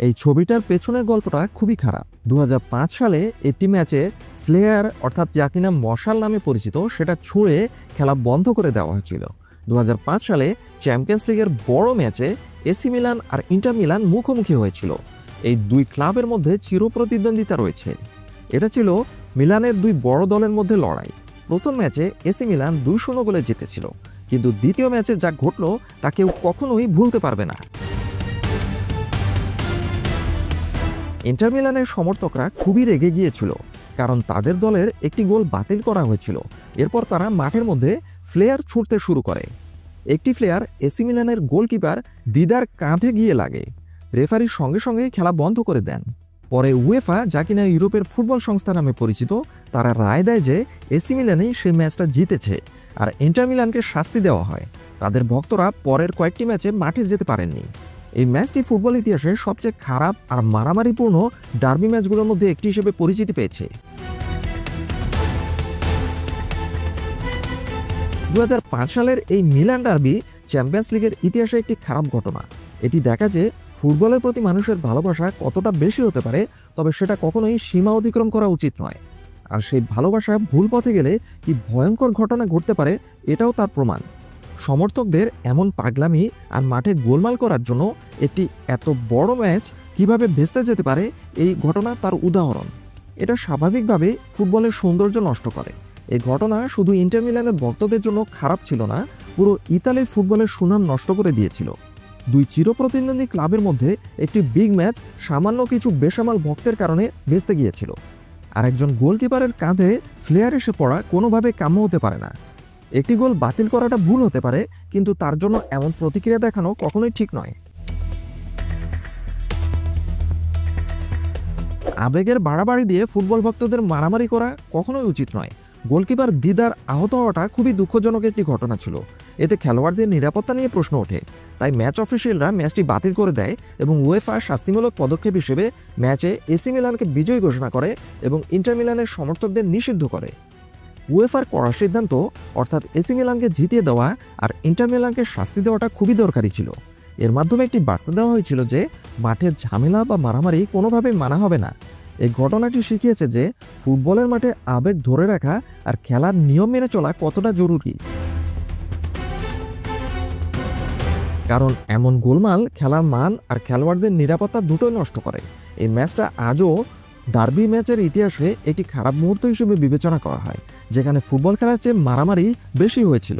এই ছবিটার পেছনের গল্পটা খুবই খারাপ। 2005 সালে একটি ম্যাচে ফ্লেয়ার অর্থাৎ যা কিনা মশাল নামে পরিচিত সেটা ছুঁড়ে খেলা বন্ধ করে দেওয়া হয়েছিল। 2005 সালে চ্যাম্পিয়ন্স লিগের বড় ম্যাচে এসি মিলান আর ইন্টার মিলান মুখোমুখি হয়েছিল। এই দুই ক্লাবের মধ্যে চিরপ্রতিদ্বন্দ্বিতা রয়েছে। এটা ছিল মিলানের দুই বড় দলের মধ্যে লড়াই। প্রথম ম্যাচে এসি মিলান 2-0 গোলে জিতেছিল, কিন্তু দ্বিতীয় ম্যাচে যা ঘটল তা কেউ কখনোই ভুলতে পারবে না। ইন্টার মিলানের সমর্থকরা খুবই রেগে গিয়েছিল, কারণ তাদের দলের একটি গোল বাতিল করা হয়েছিল। এরপর তারা মাঠের মধ্যে ফ্লেয়ার ছুঁড়তে শুরু করে। একটি ফ্লেয়ার এসি মিলানের গোলকিপার দিদার কাঁধে গিয়ে লাগে। রেফারির সঙ্গে সঙ্গে খেলা বন্ধ করে দেন। পরে উয়েফা, যা কিনা ইউরোপের ফুটবল সংস্থা নামে পরিচিত, তারা রায় দেয় যে এসি মিলানই সেই ম্যাচটা জিতেছে আর ইন্টার মিলানকে শাস্তি দেওয়া হয়। তাদের ভক্তরা পরের কয়েকটি ম্যাচে মাঠে যেতে পারেননি। এই ম্যাচটি ফুটবল ইতিহাসে সবচেয়ে খারাপ আর মারামারিপূর্ণ ডার্বি ম্যাচগুলোর মধ্যে একটি হিসেবে পরিচিতি পেয়েছে। 2005 সালের এই মিলান ডার্বি চ্যাম্পিয়ন্স লিগের ইতিহাসে একটি খারাপ ঘটনা। এটি দেখা যে ফুটবলের প্রতি মানুষের ভালোবাসা কতটা বেশি হতে পারে, তবে সেটা কখনোই সীমা অতিক্রম করা উচিত নয়। আর সেই ভালোবাসা ভুল পথে গেলে কি ভয়ঙ্কর ঘটনা ঘটতে পারে এটাও তার প্রমাণ। সমর্থকদের এমন পাগলামি আর মাঠে গোলমাল করার জন্য একটি এত বড় ম্যাচ কিভাবে ভেস্তে যেতে পারে, এই ঘটনা তার উদাহরণ। এটা স্বাভাবিকভাবে ফুটবলের সৌন্দর্য নষ্ট করে। এই ঘটনা শুধু ইন্টার মিলানের ভক্তদের জন্য খারাপ ছিল না, পুরো ইতালির ফুটবলের সুনাম নষ্ট করে দিয়েছিল। দুই চিরপ্রতিদ্বন্দ্বী ক্লাবের মধ্যে একটি বিগ ম্যাচ সামান্য কিছু বেসামাল ভক্তের কারণে ভেস্তে গিয়েছিল। আর একজন গোলকিপারের কাঁধে ফ্লেয়ার এসে পড়া কোনোভাবে কাম্য হতে পারে না। একটি গোল বাতিল করাটা ভুল হতে পারে, কিন্তু তার জন্য এমন প্রতিক্রিয়া দেখানো কখনোই ঠিক নয়। আবেগের বাড়াবাড়ি দিয়ে ফুটবল ভক্তদের মারামারি করা কখনোই উচিত নয়। গোলকিপার দিদার আহত হওয়াটা খুবই দুঃখজনক একটি ঘটনা ছিল। এতে খেলোয়াড়দের নিরাপত্তা নিয়ে প্রশ্ন ওঠে। তাই ম্যাচ অফিসিয়ালরা ম্যাচটি বাতিল করে দেয় এবং উয়েফা শাস্তিমূলক পদক্ষেপ হিসেবে ম্যাচে এসি মিলানকে বিজয়ী ঘোষণা করে এবং ইন্টার মিলানের সমর্থকদের নিষিদ্ধ করে। উয়েফার কড়া সিদ্ধান্ত, অর্থাৎ এসি মিলানকে জিতিয়ে দেওয়া আর ইন্টার মিলানকে শাস্তি দেওয়াটা খুবই দরকারি ছিল। এর মাধ্যমে একটি বার্তা দেওয়া হয়েছিল যে মাঠের ঝামেলা বা মারামারি কোনোভাবেই মানা হবে না। এই ঘটনাটি শিখিয়েছে যে ফুটবলের মাঠে আবেগ ধরে রাখা আর খেলার নিয়ম মেনে চলা কতটা জরুরি। কারণ এমন গোলমাল খেলার মান আর খেলোয়াড়দের নিরাপত্তা দুটোই নষ্ট করে। এই ম্যাচটা আজও ডার্বি ম্যাচের ইতিহাসে একটি খারাপ মুহূর্ত হিসেবে বিবেচনা করা হয়, যেখানে ফুটবল খেলার চেয়ে মারামারি বেশি হয়েছিল।